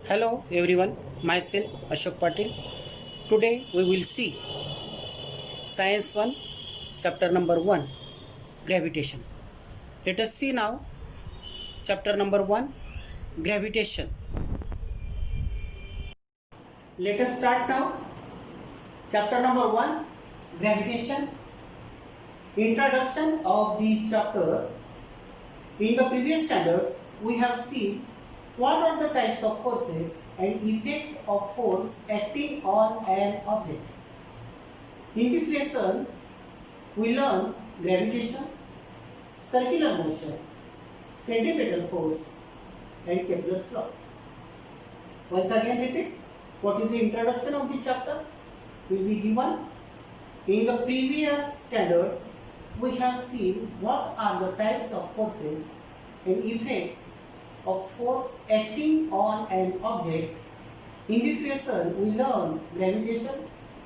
Hello everyone, myself Ashok Patil. Today we will see Science 1, chapter number 1, Gravitation. Let us see now chapter number 1, Gravitation. Let us start now chapter number 1, Gravitation. Introduction of this chapter. In the previous standard, we have seen what are the types of forces and effect of force acting on an object. In this lesson, we learn gravitation, circular motion, centripetal force and Kepler's law. Once again repeat, what is the introduction of the chapter will be given. In the previous standard, we have seen what are the types of forces and effect of force acting on an object. In this lesson, we learn gravitation,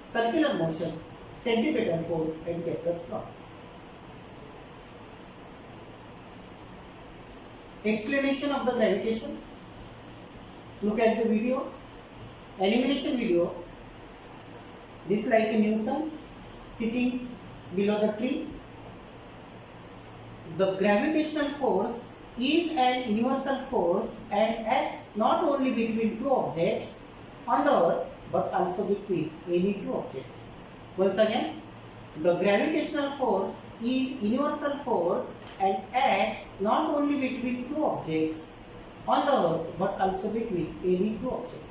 circular motion, centripetal force and Kepler's law. Explanation of the gravitation. Look at the video, animation video. This like a Newton sitting below the tree. The gravitational force is an universal force and acts not only between two objects on the earth but also between any two objects. Once again, the gravitational force is universal force and acts not only between two objects on the earth but also between any two objects.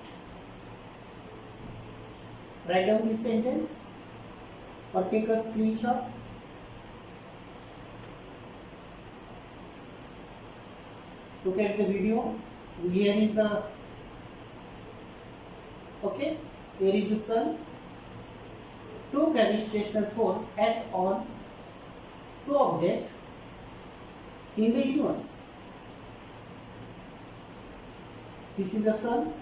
Write down this sentence or take a screenshot. Look at the video. Here is the here is the sun. Two gravitational force act on two objects in the universe. This is the sun.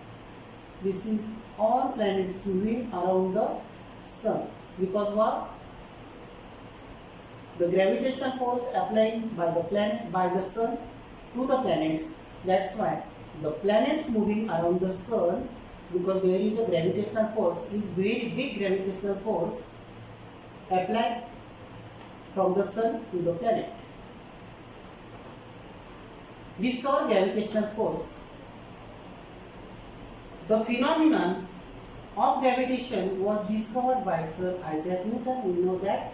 This is all planets moving around the sun. Because what? The gravitational force applying by the sun to the planets. That's why the planets moving around the sun, because there is a gravitational force, is very big gravitational force applied from the sun to the planet. Discover gravitational force. The phenomenon of gravitation was discovered by Sir Isaac Newton. We know that.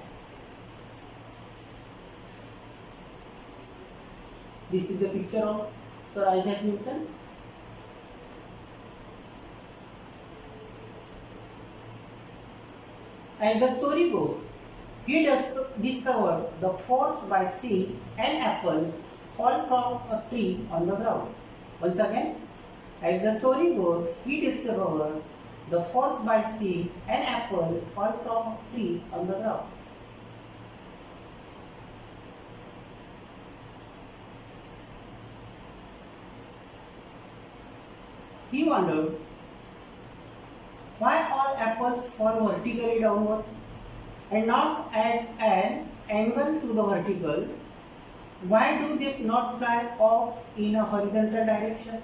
This is a picture of Sir Isaac Newton. As the story goes, he discovered the force by seeing an apple fall from a tree on the ground. Once again, as the story goes, he discovered the force by seeing an apple fall from a tree on the ground. He wondered why all apples fall vertically downward and not at an angle to the vertical. Why do they not fly off in a horizontal direction?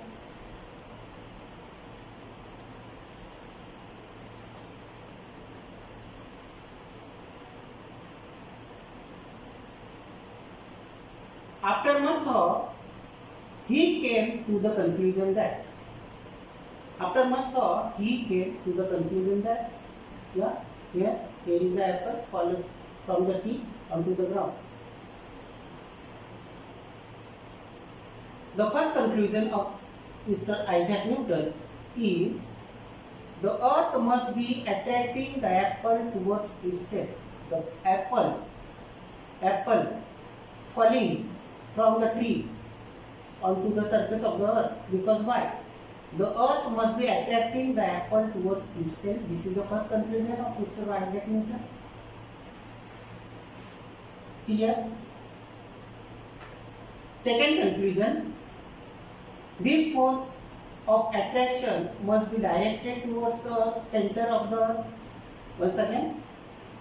After much thought, he came to the conclusion that here is the apple fallen from the tree onto the ground. The first conclusion of Mr. Isaac Newton is the earth must be attracting the apple towards itself. The apple falling from the tree onto the surface of the earth. Because why? The earth must be attracting the apple towards itself. This is the first conclusion of Mr. Isaac Newton. See here. Second conclusion, this force of attraction must be directed towards the center of the earth. Once again,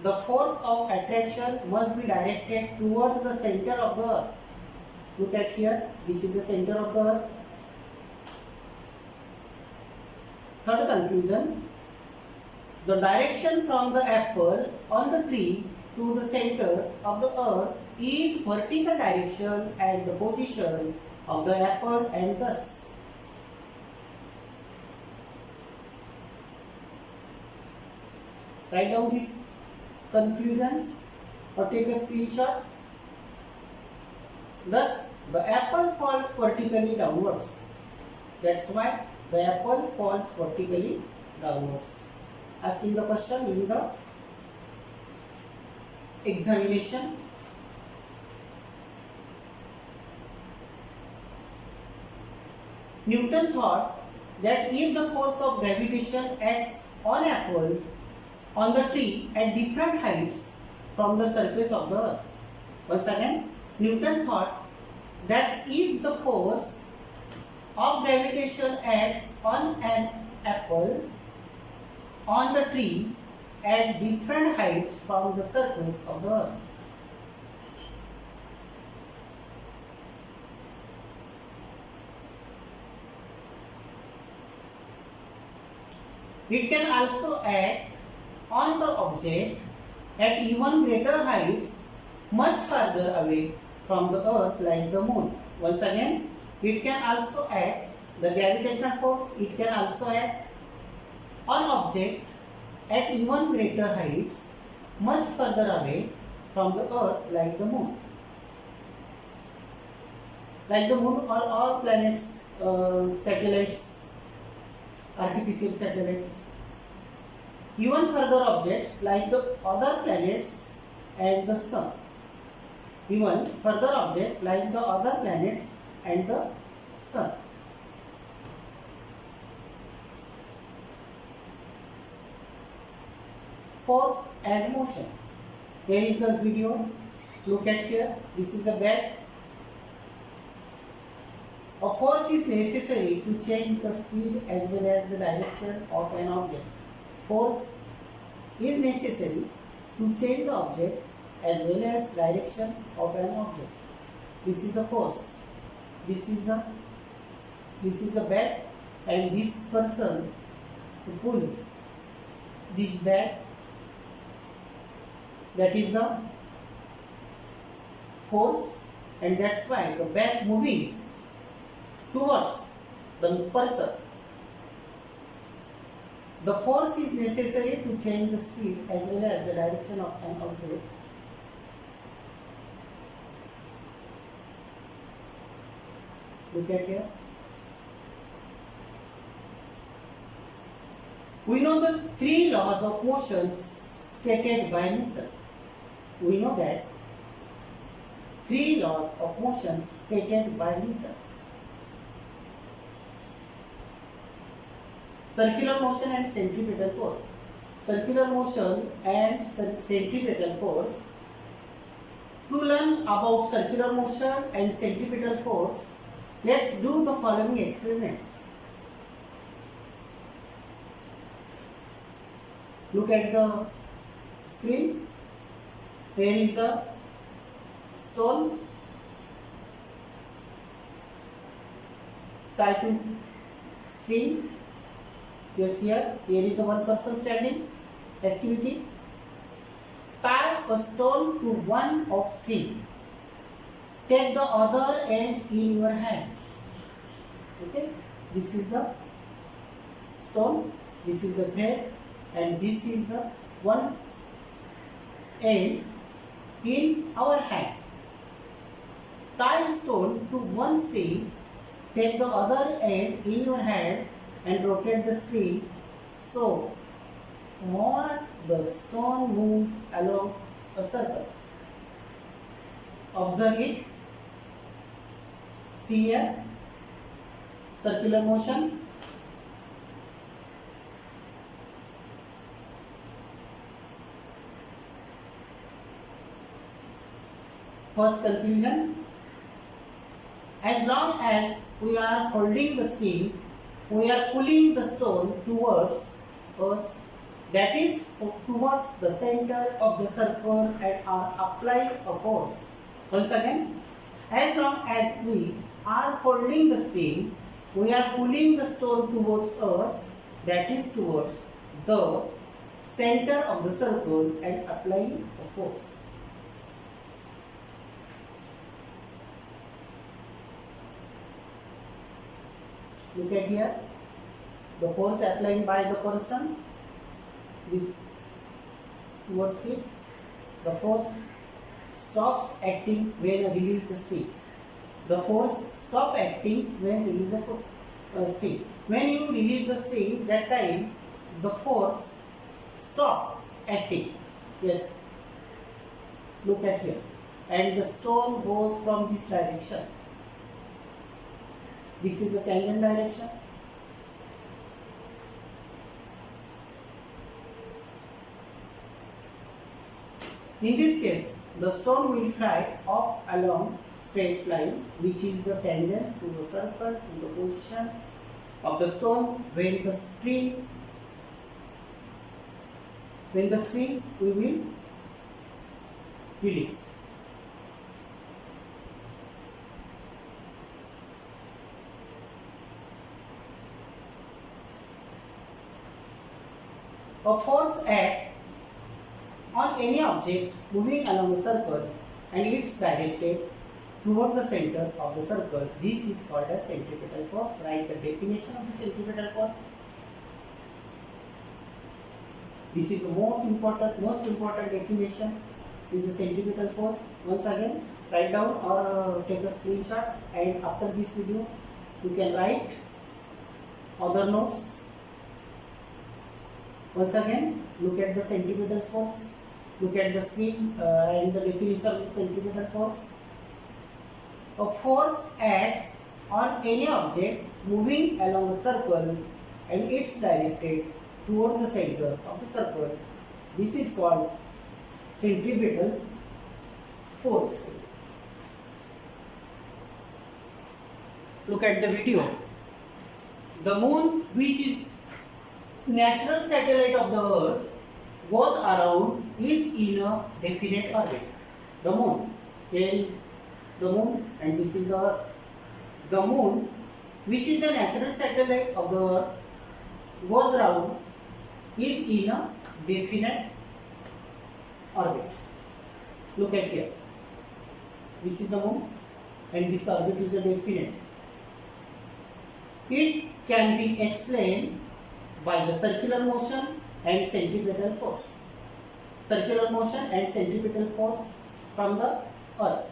the force of attraction must be directed towards the center of the earth. Look at here, this is the center of the earth. Third conclusion, the direction from the apple on the tree to the center of the earth is vertical direction and the position of the apple, and thus write down these conclusions or take a screenshot. Thus, the apple falls vertically downwards. That's why the apple falls vertically downwards. Asking the question in the examination. Newton thought that if the force of gravitation acts on apple on the tree at different heights from the surface of the earth. Once again, Newton thought that if the force of gravitation acts on an apple on the tree at different heights from the surface of the earth. It can also act on the object at even greater heights much further away from the earth, like the moon. Once again, it can also act, the gravitational force, it can also act on object at even greater heights much further away from the earth, like the moon. Like the moon or all planets, satellites, artificial satellites. Even further objects like the other planets and the sun. Even further objects like the other planets and the sun. Force and motion. Here is the video. Look at here. This is a bat. A force is necessary to change the speed as well as the direction of an object. Force is necessary to change the object as well as direction of an object. This is the force. This is the bat, and this person to pull this bat. That is the force, and that's why the bat moving towards the person. The force is necessary to change the speed as well as the direction of an object. Look at here. We know the three laws of motion stated by Newton. We know that three laws of motion stated by Newton. Circular motion and centripetal force. Circular motion and centripetal force. To learn about circular motion and centripetal force, let's do the following experiments. Look at the screen. Here is the stone. Try to screen. Yes, here is the one person standing. Activity. Tie a stone to one of string. Take the other end in your hand. Okay. This is the stone. This is the thread, and this is the one end in our hand. Tie a stone to one string. Take the other end in your hand and rotate the string so what the stone moves along a circle. Observe it. See here, circular motion. First conclusion, as long as we are holding the string, we are pulling the stone towards us, that is towards the center of the circle, and are applying a force. Once again, as long as we are holding the string, we are pulling the stone towards us, that is towards the center of the circle and applying a force. Look at here, the force applied by the person is towards it. The force stops acting when release the string. The force stop acting when release the string. When you release the string, that time the force stop acting. Yes. Look at here. And the stone goes from this direction. This is the tangent direction. In this case, the stone will fly up along straight line, which is the tangent to the circle, to the position of the stone when the string we will release. A force acts on any object moving along a circle and it's directed toward the center of the circle. This is called as centripetal force. Write the definition of the centripetal force. This is the most important definition is the centripetal force. Once again, write down or take a screenshot, and after this video you can write other notes. Once again, look at the centripetal force. Look at the screen and the definition of the centripetal force. A force acts on any object moving along a circle and it's directed toward the center of the circle. This is called centripetal force. Look at the video. The moon, which is natural satellite of the earth, goes around is in a definite orbit. The moon, here is the moon and this is the earth. The moon, which is the natural satellite of the earth, goes around is in a definite orbit. Look at here. This is the moon and this orbit is a definite. It can be explained by the circular motion and centripetal force. Circular motion and centripetal force from the earth.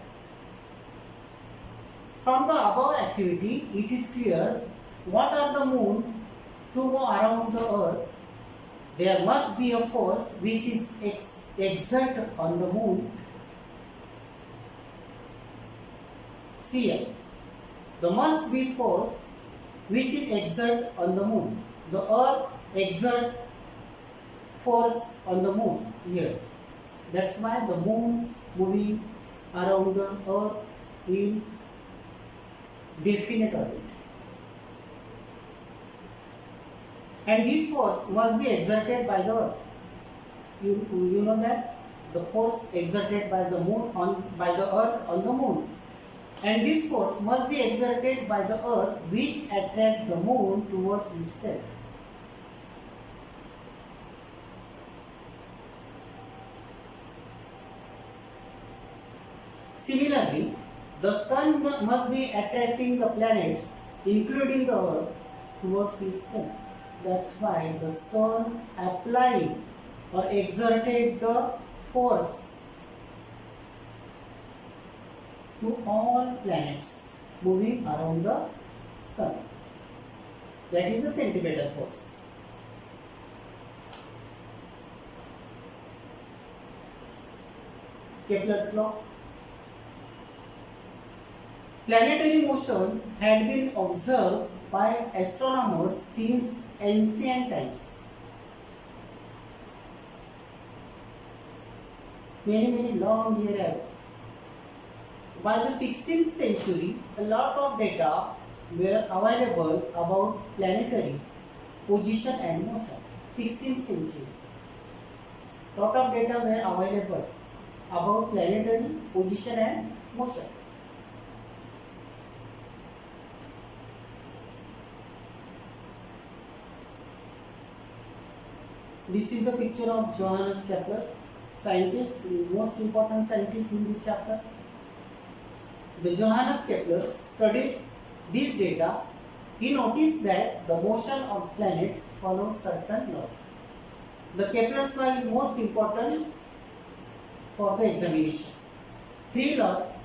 From the above activity, it is clear what are the moon to go around the earth. There must be a force which is exerted on the moon. Cl. There must be force which is exerted on the moon. The earth exerts force on the moon here. That's why the moon moving around the earth in definite orbit. And this force must be exerted by the earth. You know that the force exerted by the moon by the earth on the moon. And this force must be exerted by the earth, which attracts the moon towards itself. Similarly, the sun must be attracting the planets, including the earth, towards itself. That's why the sun applied or exerted the force to all planets moving around the sun. That is the centripetal force. Kepler's law. Planetary motion had been observed by astronomers since ancient times. Many long years ago. By the 16th century, a lot of data were available about planetary position and motion. 16th century. Lot of data were available about planetary position and motion. This is the picture of Johannes Kepler, scientist, most important scientist in this chapter. The Johannes Kepler studied this data. He noticed that the motion of planets follows certain laws. The Kepler's law is most important for the examination. 3 laws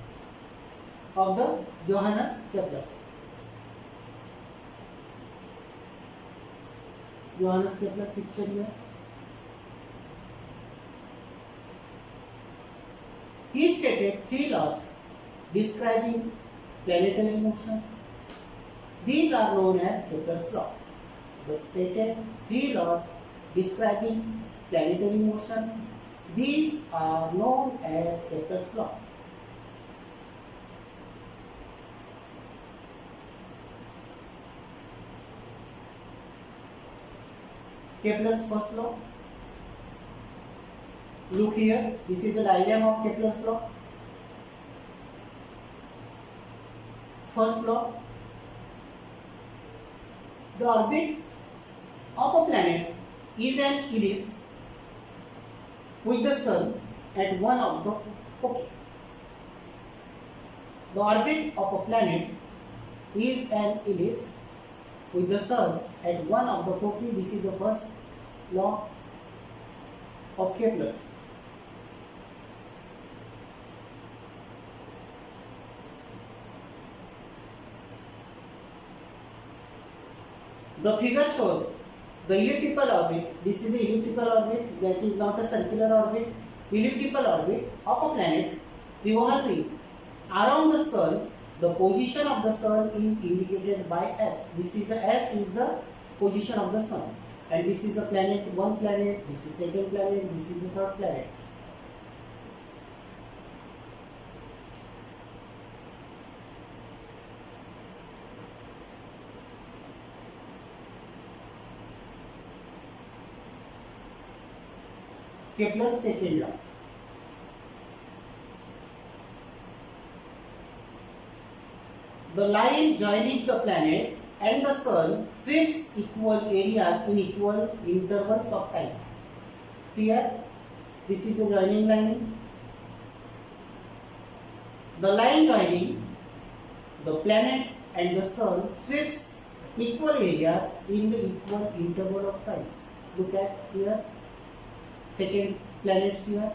of the Johannes Kepler. Johannes Kepler picture here. He stated 3 laws describing planetary motion. These are known as Kepler's law. The stated 3 laws describing planetary motion. These are known as Kepler's law. Kepler's first law. Look here, this is the diagram of Kepler's law. First law, the orbit of a planet is an ellipse with the sun at one of the foci. The orbit of a planet is an ellipse with the sun at one of the foci. This is the first law of Kepler's. The figure shows the elliptical orbit. This is the elliptical orbit, that is not a circular orbit. Elliptical orbit of a planet revolving around the sun. The position of the sun is indicated by S. This is the S is the position of the sun, and this is the planet 1 planet. This is second planet. This is the third planet. Kepler's second law. The line joining the planet and the sun sweeps equal areas in equal intervals of time. See here, this is the joining line. The line joining the planet and the sun sweeps equal areas in the equal interval of times. Look at here. Second planets here,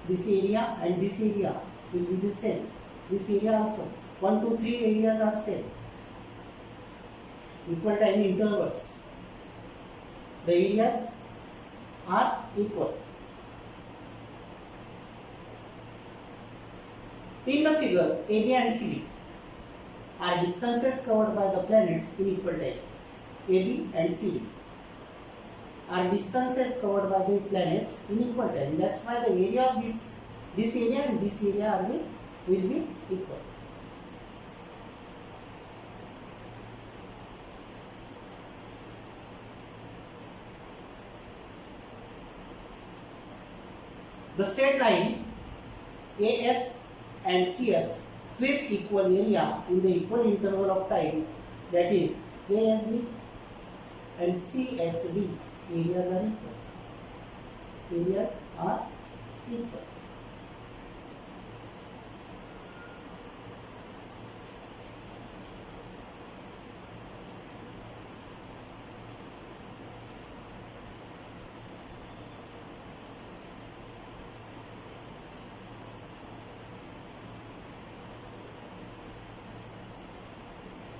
this area and this area will be the same. This area also, 1, 2, 3 areas are same. Equal time intervals. The areas are equal. In the figure, AB and CD are distances covered by the planets in equal time. AB and CD are distances covered by the planets in equal time. That's why the area of this area and this area will be equal. The straight line AS and CS sweep equal area in the equal interval of time, that is ASB and CSB. Areas are equal. Areas are equal.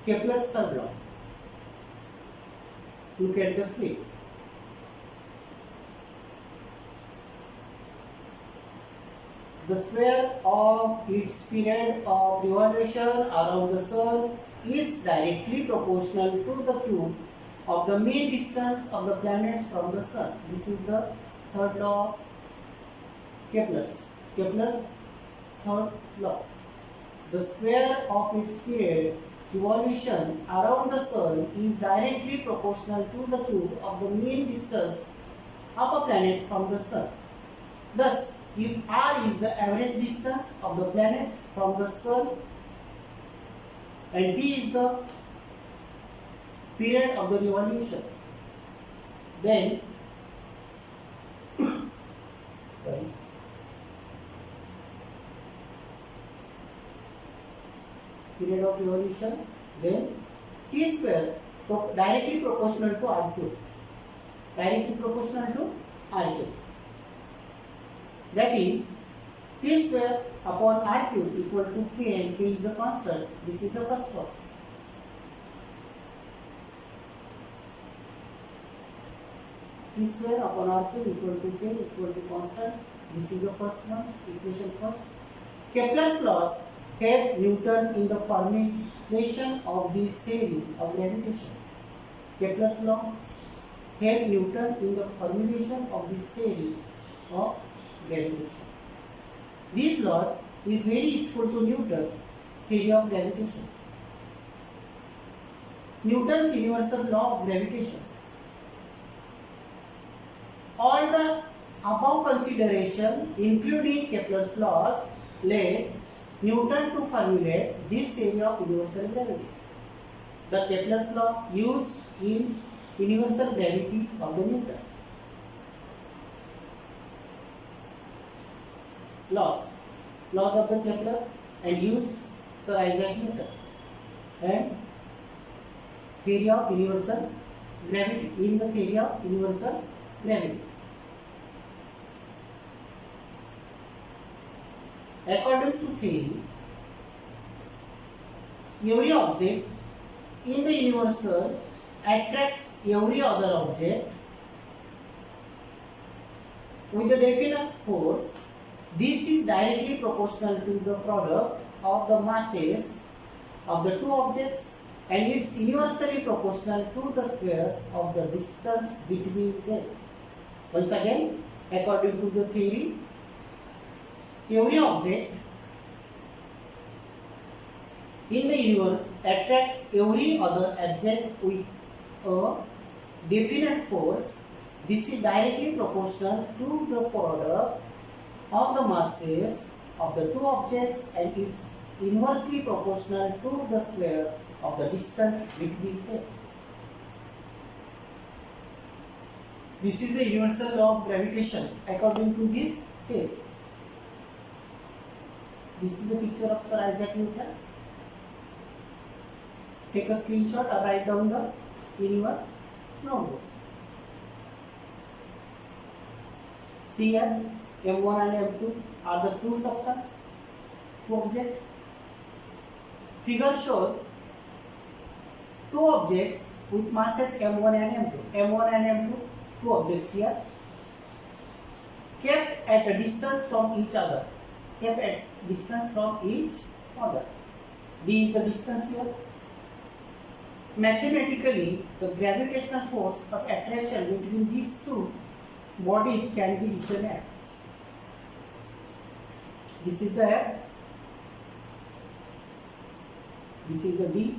Kepler's third law. Look at the sweep. The square of its period of revolution around the sun is directly proportional to the cube of the mean distance of the planets from the sun. This is the third law of Kepler's third law. The square of its period revolution around the sun is directly proportional to the cube of the mean distance of a planet from the sun. Thus, if r is the average distance of the planets from the sun and t is the period of the revolution, then sorry, period of revolution, then T square directly proportional to R cube, directly proportional to R cube. That is T square upon R cube equal to K, and K is a constant. This is a first one. T square upon R cube equal to K equal to constant. This is the first one, equation first. Kepler's laws help Newton in the formulation of this theory of gravitation. Kepler's law help Newton in the formulation of this theory of gravitation. These laws is very useful to Newton theory of gravitation. Newton's universal law of gravitation. All the above consideration, including Kepler's laws, led Newton to formulate this theory of universal gravity. The Kepler's law used in universal gravity of the Newton. Laws of the Kepler and use Sir Isaac Newton, and theory of universal gravity, in the theory of universal gravity. According to theory, every object in the universe attracts every other object with the definite force. This is directly proportional to the product of the masses of the two objects, and it's universally proportional to the square of the distance between them. Once again, according to the theory, every object in the universe attracts every other object with a definite force. This is directly proportional to the product of the masses of the two objects, and it's inversely proportional to the square of the distance between them. This is the universal law of gravitation according to this theory. This is the picture of Sir Isaac Newton. Take a screenshot or write down in your notebook. See here, M1 and M2 are the two substances, two objects. Figure shows two objects with masses M1 and M2. M1 and M2, two objects here, kept at a distance from each other. Kept at distance from each other. D is the distance here. Mathematically, the gravitational force of attraction between these two bodies can be written as, this is the F, this is the D.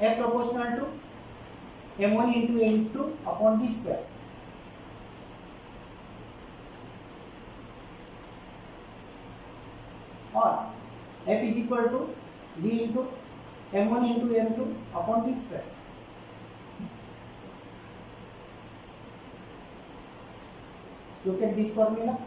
F proportional to M1 into M2 upon D square. Or F is equal to G into M1 into M2 upon D square. Look at this formula.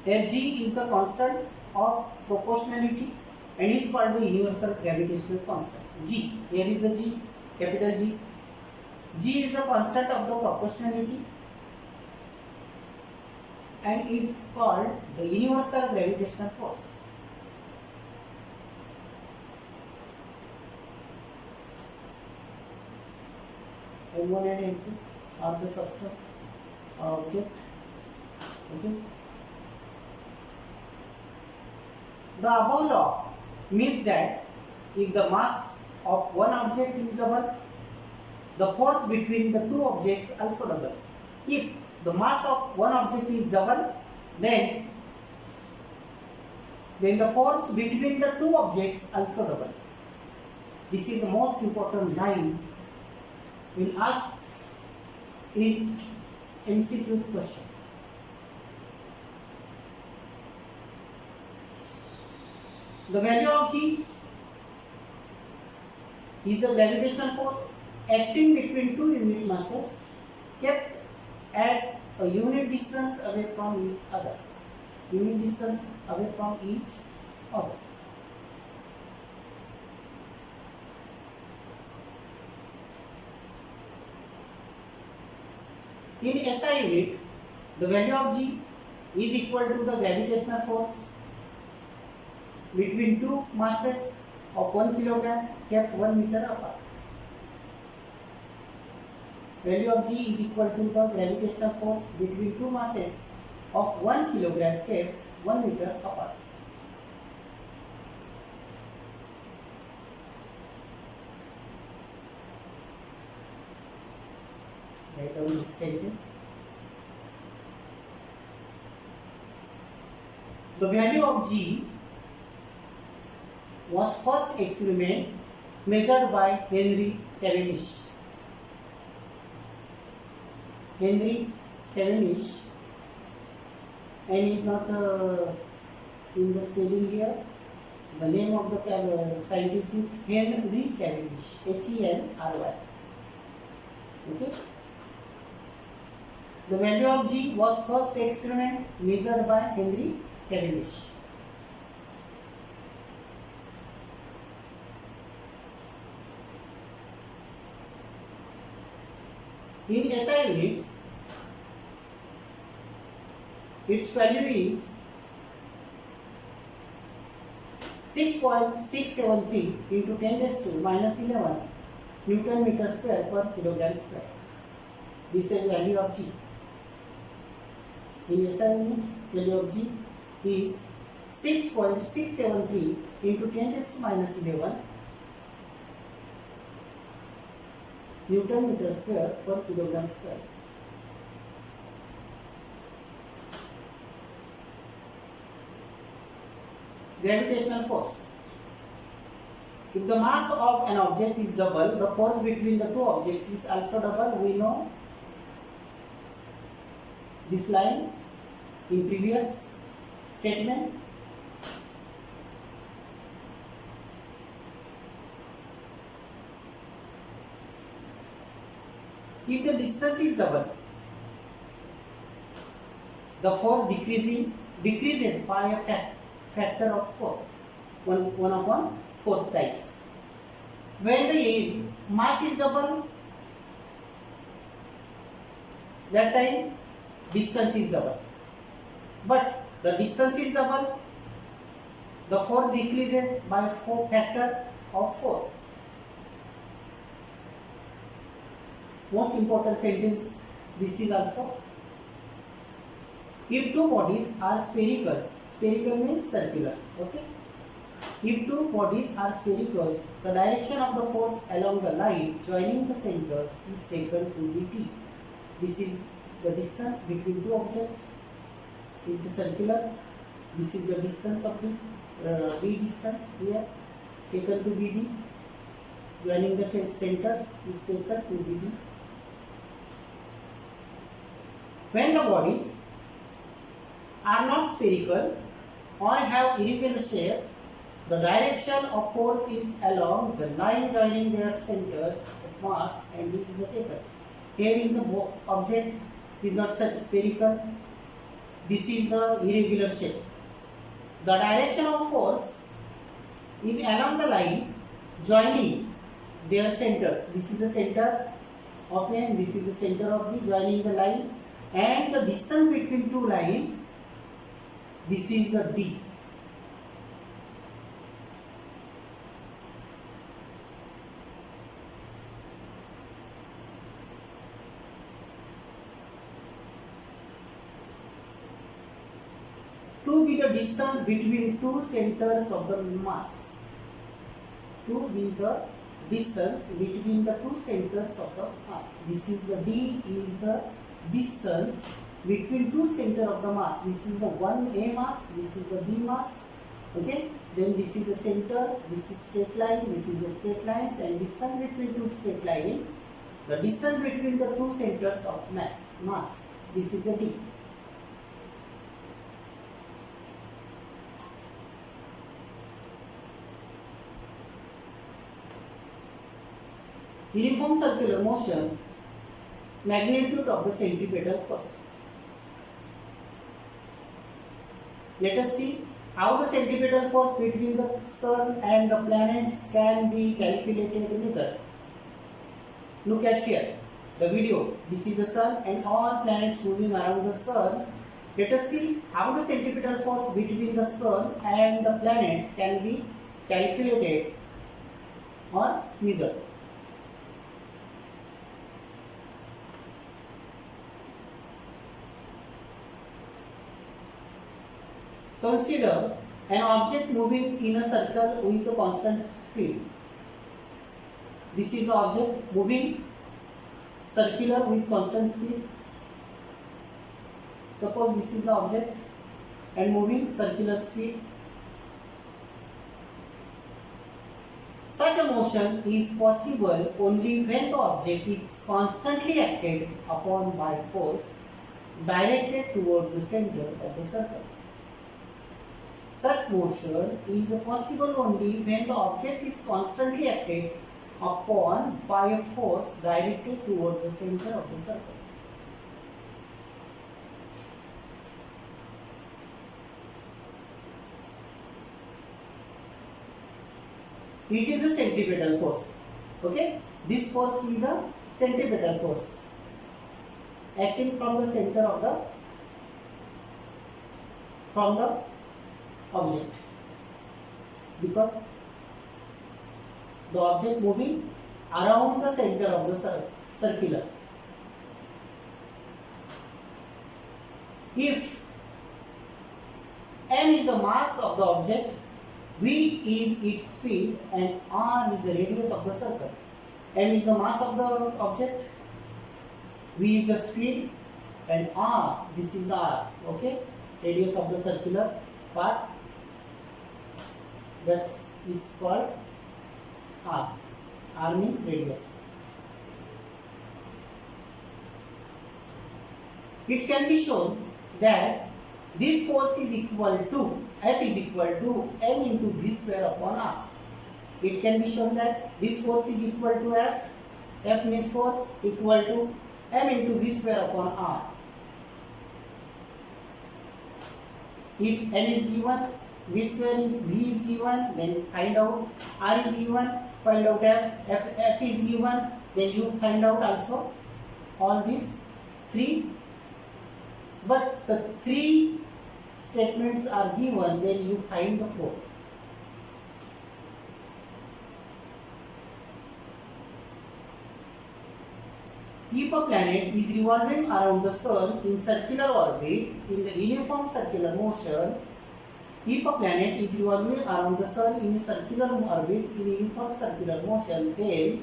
G is the constant of proportionality and is called the universal gravitational constant. G, here is the G, capital G. G is the constant of the proportionality and it is called the universal gravitational force. M1 and M2 are the substance or object. Okay. The above law means that if the mass of one object is double, the force between the two objects also double. If the mass of one object is double, then the force between the two objects also double. This is the most important line we'll ask in MCQ's question. The value of G is a gravitational force acting between two unit masses kept at a unit distance away from each other. Unit distance away from each other. In SI unit, the value of G is equal to the gravitational force between two masses of 1 kilogram kept 1 meter apart. Value of G is equal to the gravitational force between two masses of 1 kilogram kept 1 meter apart. Write down this sentence. The value of G was first experiment measured by Henry Cavendish. Henry Cavendish, and is not in the spelling here. The name of the scientist is Henry Cavendish, Henry. Okay. The value of G was first experiment measured by Henry Cavendish. In SI units, its value is 6.673 into 10 raised to minus 11 Newton meter square per kilogram square. This is value of G. In SI units, value of G is 6.673 into 10 raised to minus 11 Newton meter square per kilogram square. Gravitational force. If the mass of an object is double, the force between the two objects is also double. We know this line in previous statement. If the distance is double, the force decreases by a factor of 4, 1 upon 4 times. When the mass is double, that time distance is double. But the distance is double, the force decreases by factor of 4. Most important sentence this is also. If two bodies are spherical means circular, okay. If two bodies are spherical, the direction of the force along the line joining the centers is taken to be t. This is the distance between two objects. If the circular, this is the distance of the d distance here taken to be d. Joining the centers is taken to be d. When the bodies are not spherical or have irregular shape, the direction of force is along the line joining their centers of mass and d is taken. Here is the object is not spherical. This is the irregular shape. The direction of force is along the line joining their centers. This is the center of A and this is the center of B joining the line. And the distance between two lines, this is the d. To be the distance between two centers of the mass. To be the distance between the two centers of the mass. This is the d is the distance between two center of the mass. This is the 1a mass, this is the b mass. Okay, then this is the center, this is straight line, this is the straight lines, and distance between two straight line, the distance between the two centers of mass, this is the d. Uniform circular motion magnitude of the centripetal force. Let us see how the centripetal force between the sun and the planets can be calculated and measured. Look at here, the video. This is the sun and all planets moving around the sun. Let us see how the centripetal force between the sun and the planets can be calculated or measured. Consider an object moving in a circle with a constant speed. This is object moving circular with constant speed. Suppose this is the object and moving circular speed. Such a motion is possible only when the object is constantly acted upon by force directed towards the center of the circle. Such motion is possible only when the object is constantly acted upon by a force directed towards the center of the circle. It is a centripetal force. Okay, this force is a centripetal force acting from the center of the object, because the object moving around the center of the circular. If m is the mass of the object, v is its speed, and r is the radius of the circle. M is the mass of the object, v is the speed, and r, this is the r, okay, radius of the circular part. That's it's called r. R means radius. It can be shown that this force is equal to F is equal to m into v square upon r. It can be shown that this force is equal to F. F means force equal to m into v square upon r. If n is given, v square is v is given, then find out r is given, find out f is given, then you find out also all these three. But the three statements are given, then you find the fourth. If a planet is revolving around the sun in circular orbit in the uniform circular motion, if a planet is revolving around the sun in circular orbit in uniform circular motion, then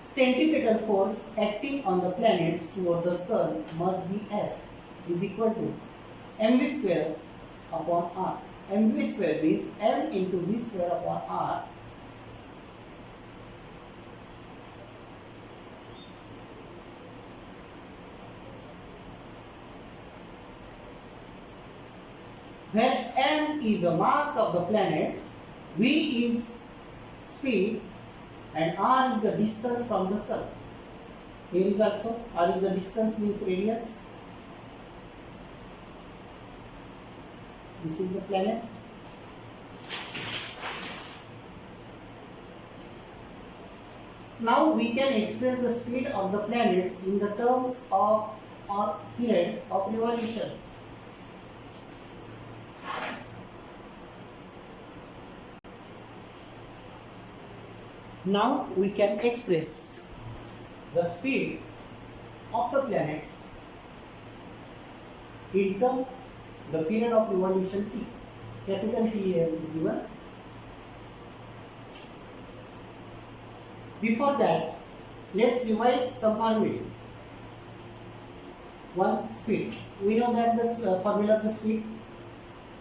centripetal force acting on the planets toward the sun must be F is equal to mv square upon r. mv square means m into v square upon r. Where m is the mass of the planets, v is speed, and r is the distance from the sun. Here is also r is the distance, means radius. This is the planets. Now we can express the speed of the planets in the terms of our period of revolution. Now we can express the speed of the planets in terms the period of revolution t. Capital T here is given. Before that, let's revise some formula. One, speed. We know that the formula of the speed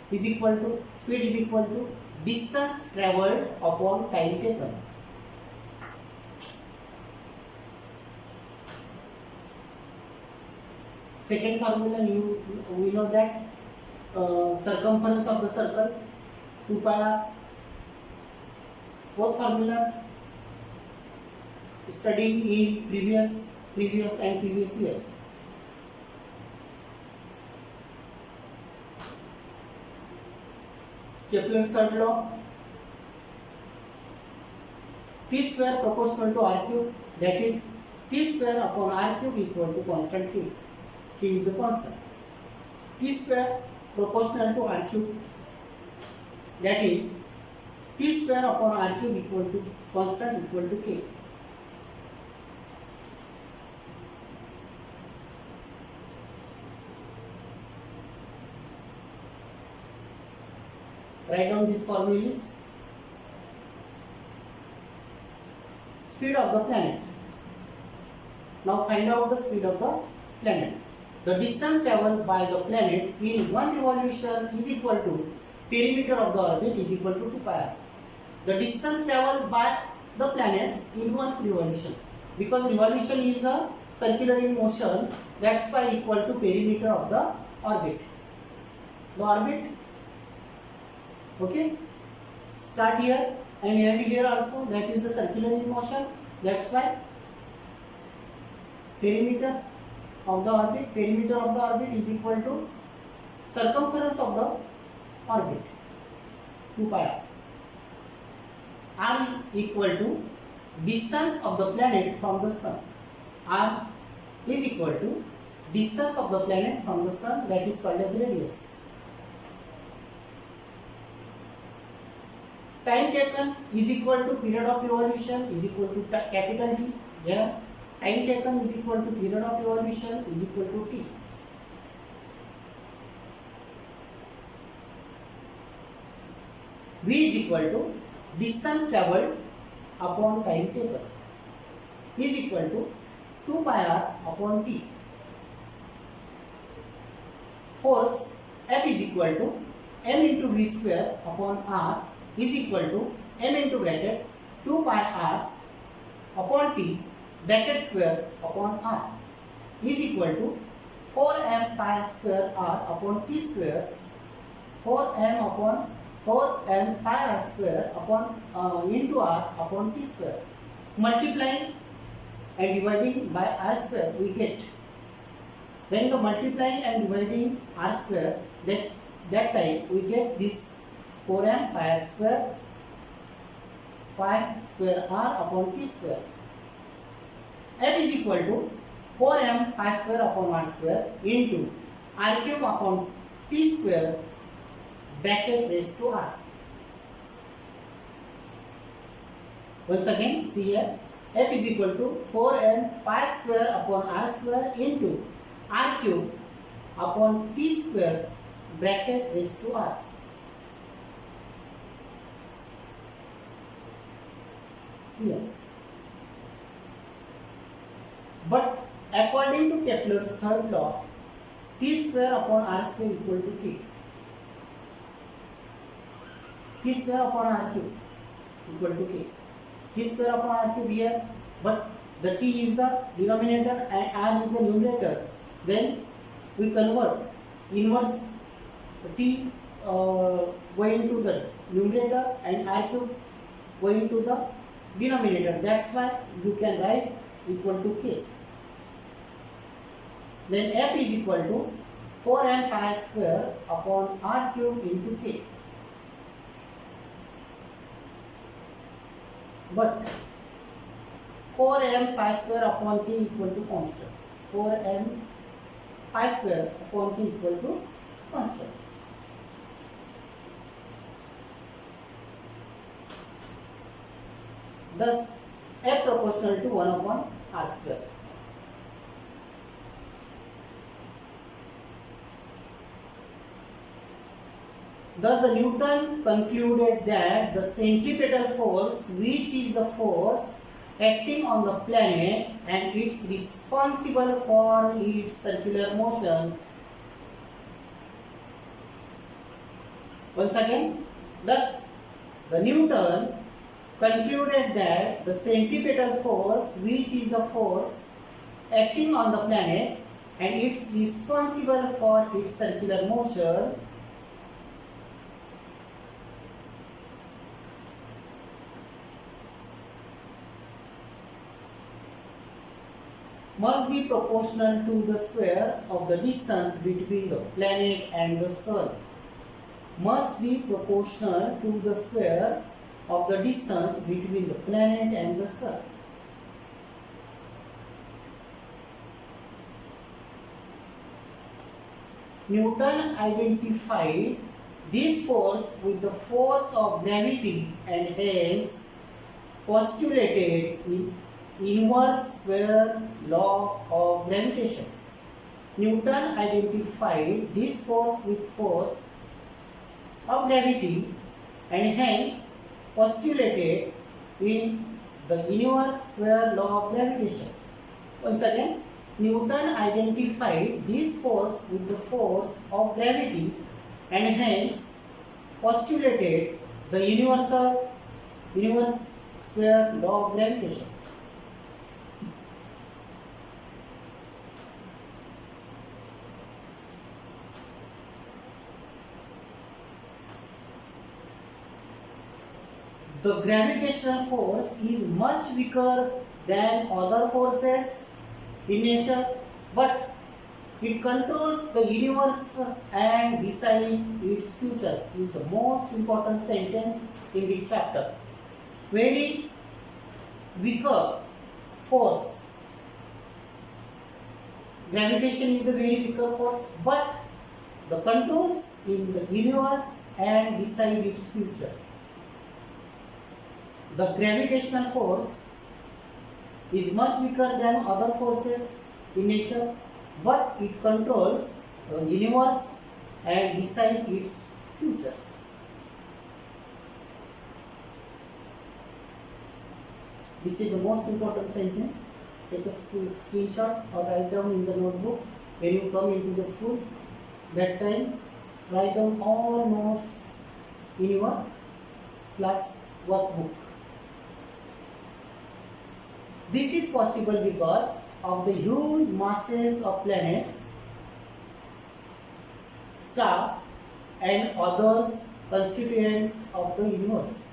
is equal to distance travelled upon time taken. Second formula, we know that circumference of the circle 2 pi r. Both formulas studied in previous and previous years. Kepler's third law, T square proportional to R cube, that is T square upon R cube equal to constant K. K is the constant. T square proportional to R cube, that is T square upon R cube equal to constant equal to K. Write down these formulas. Speed of the planet. Now find out the speed of the planet. The distance traveled by the planet in one revolution is equal to perimeter of the orbit is equal to 2 pi r. The distance traveled by the planets in one revolution, because revolution is a circular in motion, that's why equal to perimeter of the orbit. The orbit, okay, start here and end here also, that is the circular in motion, that's why perimeter of the orbit is equal to circumference of the orbit, 2 pi r. R is equal to distance of the planet from the sun. R is equal to distance of the planet from the sun, that is called as radius. Time taken is equal to period of evolution is equal to capital T. Here time taken is equal to period of evolution is equal to T. V is equal to distance travelled upon time taken is equal to 2 pi r upon T. Force F is equal to m into v square upon r is equal to m into bracket 2 pi r upon T bracket square upon r is equal to 4m pi square r upon T square, 4m pi r square upon into r upon T square. Multiplying and dividing by r square we get, when the multiplying and dividing r square, that time we get this 4m pi square r upon T square. F is equal to 4m pi square upon r square into r cube upon T square bracket raised to r. Once again, see here, F is equal to 4m pi square upon r square into r cube upon T square bracket raised to r. See here. But according to Kepler's third law, T square upon r square equal to K. T square upon r cube equal to K. T square upon r cube here, but the T is the denominator and r is the numerator. Then we convert inverse T going to the numerator and r cube going to the denominator. That's why you can write equal to K. Then F is equal to 4m pi square upon r cube into K. But 4m pi square upon K equal to constant. 4m pi square upon K equal to constant. Thus, F proportional to 1 upon r square. Thus, the Newton concluded that the centripetal force, which is the force acting on the planet and it's responsible for its circular motion. Once again, thus the Newton concluded that the centripetal force, which is the force acting on the planet and it's responsible for its circular motion, must be proportional to the square of the distance between the planet and the sun. Must be proportional to the square of the distance between the planet and the sun. Newton identified this force with the force of gravity and hence postulated in inverse square law of gravitation. Newton identified this force with force of gravity and hence postulated in the inverse square law of gravitation. Once again, Newton identified this force with the force of gravity and hence postulated the inverse square law of gravitation. The gravitational force is much weaker than other forces in nature, but it controls the universe and decides its future is the most important sentence in this chapter. Very weaker force. Gravitation is the very weaker force, but the controls in the universe and decide its future. The gravitational force is much weaker than other forces in nature, but it controls the universe and decides its futures. This is the most important sentence. Take a screenshot or write down in the notebook when you come into the school. That time, write down all notes in your class workbook. This is possible because of the huge masses of planets, stars, and other constituents of the universe.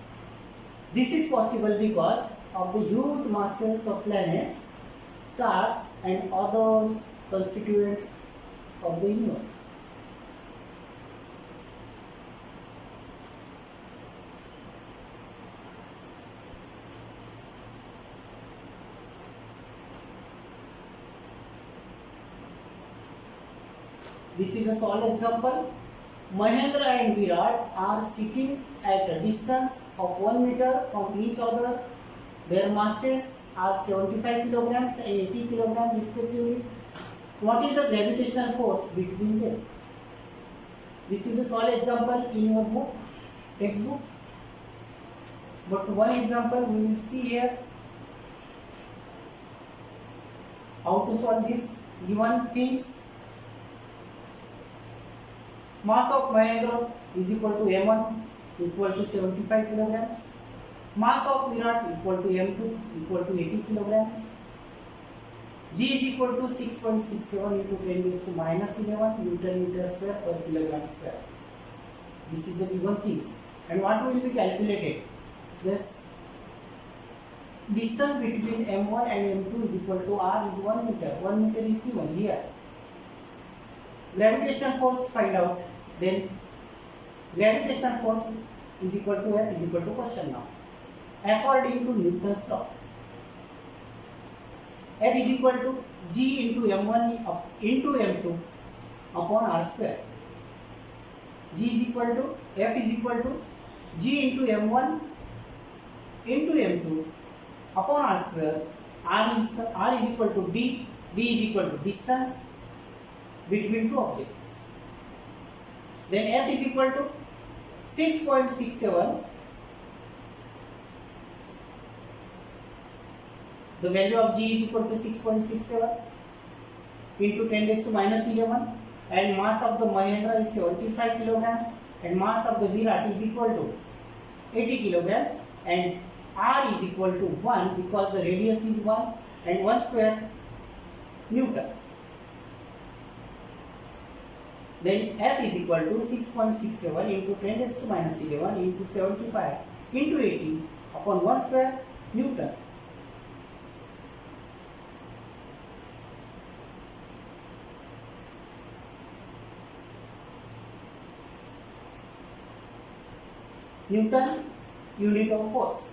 This is possible because of the huge masses of planets, stars, and other constituents of the universe. This is a solid example. Mahendra and Virat are sitting at a distance of 1 meter from each other. Their masses are 75 kilograms and 80 kilograms respectively. What is the gravitational force between them? This is a solid example in your book, textbook. But one example we will see here. How to solve this given things. Mass of Mahendra is equal to m1 equal to 75 kilograms. Mass of Virat equal to m2 equal to 80 kilograms. G is equal to 6.67 into 10 raised to minus 11 Newton meter square per kilogram square. This is the given things. And what will be calculated? This distance between m1 and m2 is equal to r is 1 meter. 1 meter is given here. Gravitational force find out. Then gravitational force is equal to F is equal to question now. According to Newton's law, F is equal to G into m1 into m2 upon r square. G is equal to F is equal to G into m1 into m2 upon r square. R is equal to D. D is equal to distance between two objects. Then F is equal to 6.67. The value of G is equal to 6.67 into 10 raised to minus 11, and mass of the Mahendra is 75 kilograms and mass of the Virat is equal to 80 kilograms, and R is equal to 1 because the radius is 1 and 1 square Newton. Then F is equal to 6.67 into 10 raised to minus 11 into 75 into 80 upon 1 square Newton. Newton unit of force.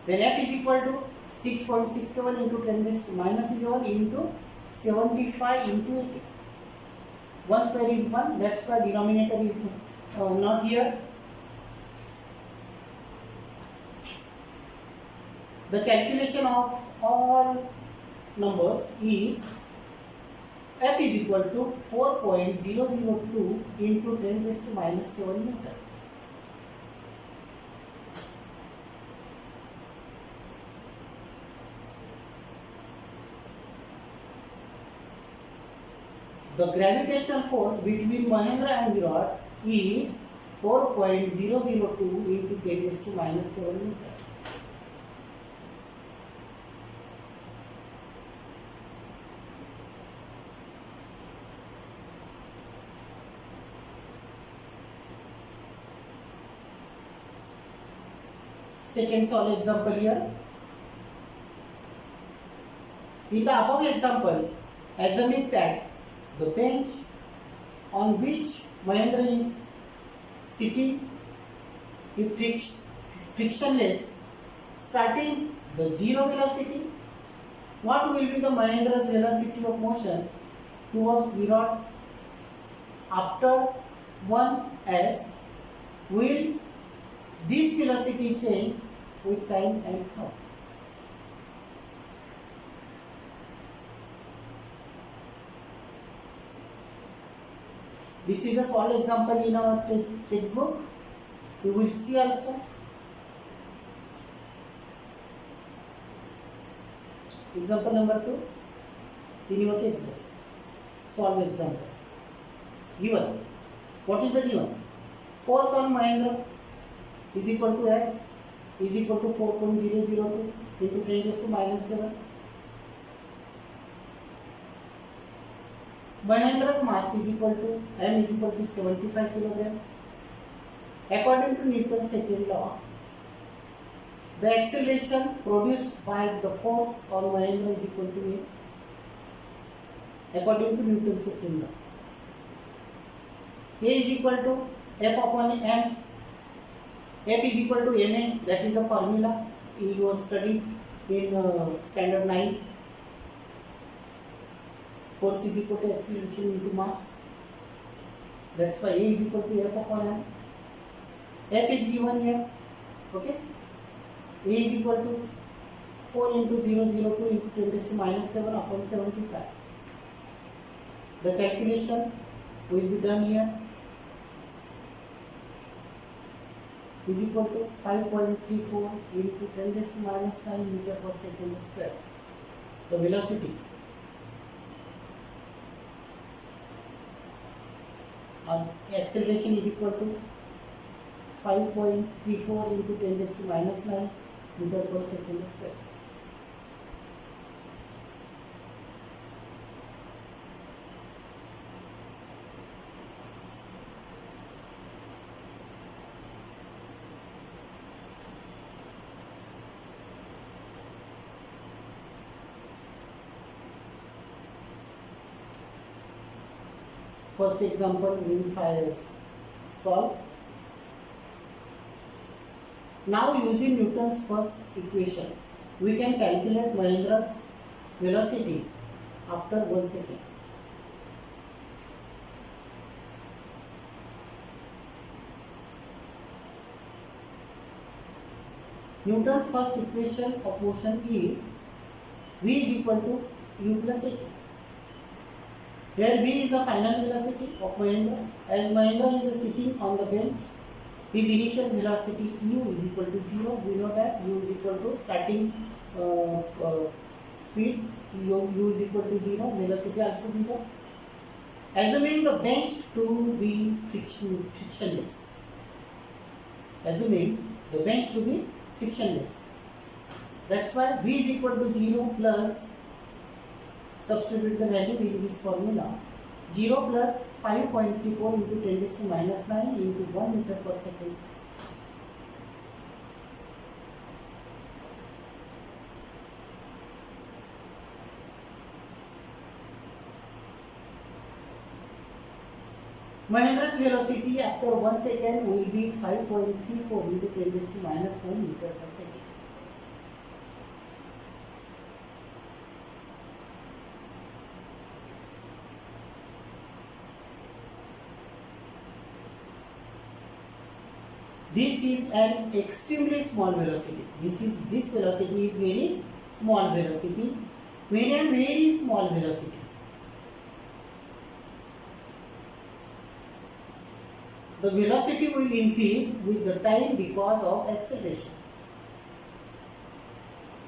Then F is equal to 6.67 into 10 raised to minus 11 into 75 into 80. 1 square is 1, that's why denominator is not here. The calculation of all numbers is F is equal to 4.002 into 10 raised to minus 7 Newton. The gravitational force between Mahendra and Virat is 4.002 into 10 raised to minus 7 Newton. Second solve example here. In the above example, assuming that the bench on which Mahendra is sitting is frictionless, starting the zero velocity, what will be the Mahendra's velocity of motion towards Virat after 1s? Will this velocity change with time and how? This is a solid example in our textbook. You will see also. Example number 2 in your textbook. Solve example. Given. What is the given? Force on Mahendra is equal to F is equal to 4.002 into 10 raised to minus 7. Mahendra's mass is equal to M is equal to 75 kilograms. According to Newton's second law, the acceleration produced by the force on Mahendra is equal to A. According to Newton's second law, A is equal to F upon M. F is equal to ma, that is the formula you have studied in standard 9. Force is equal to acceleration into mass. That's why A is equal to F upon M. F is given here. Okay. A is equal to 4 into 002 into 10 raised to minus 7 upon 75. The calculation will be done here. Is equal to 5.34 into 10 raised to minus 9 meter per second square. The velocity acceleration is equal to 5.34 into 10 raised to minus 9 meter per second square. First example we will solve. Now using Newton's first equation, we can calculate Mahendra's velocity after 1 second. Newton's first equation of motion is V is equal to U plus A. Here V is the final velocity of Mahendra. As Mahendra is sitting on the bench, his initial velocity U is equal to 0. We know that U is equal to starting speed, U is equal to 0, velocity also 0. Assuming the bench to be frictionless. Assuming the bench to be frictionless. That's why V is equal to 0 plus, substitute the value in this formula, 0 plus 5.34 into 10 raised to minus 9 into 1 meter per second. Mahendra's velocity after 1 second will be 5.34 into 10 raised to minus 9 meter per second. This is an extremely small velocity. This velocity is very small velocity, very small velocity. The velocity will increase with the time because of acceleration.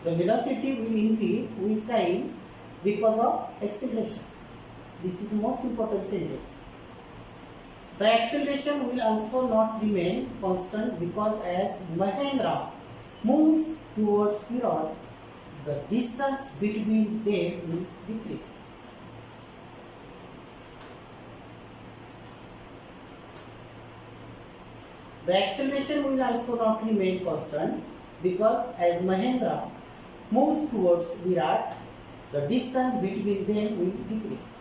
The velocity will increase with time because of acceleration. This is the most important sentence. The acceleration will also not remain constant because as Mahendra moves towards Virat, the distance between them will decrease. The acceleration will also not remain constant because as Mahendra moves towards Virat, the distance between them will decrease.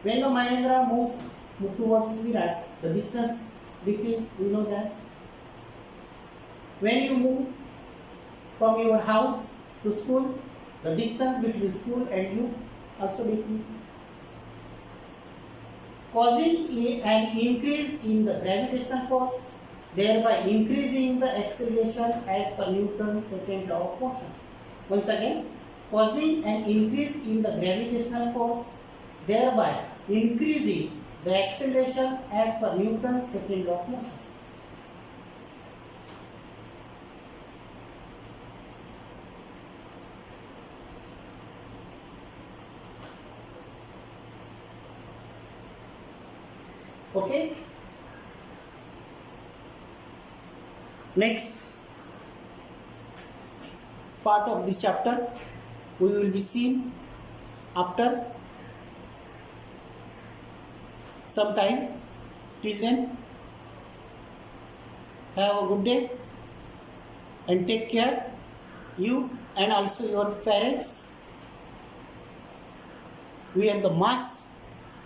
When the Mahendra moves towards Virat, the distance decreases, we know that. When you move from your house to school, the distance between school and you also decreases, causing an increase in the gravitational force, thereby increasing the acceleration as per Newton's second law of motion. Once again, causing an increase in the gravitational force, thereby increasing the acceleration as per Newton's second law of motion. Okay. Next part of this chapter we will be seen after some time. Till then, have a good day and take care, you and also your parents. Wear the mask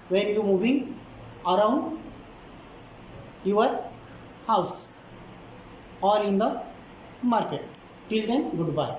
when you moving around your house or in the market. Till then, goodbye.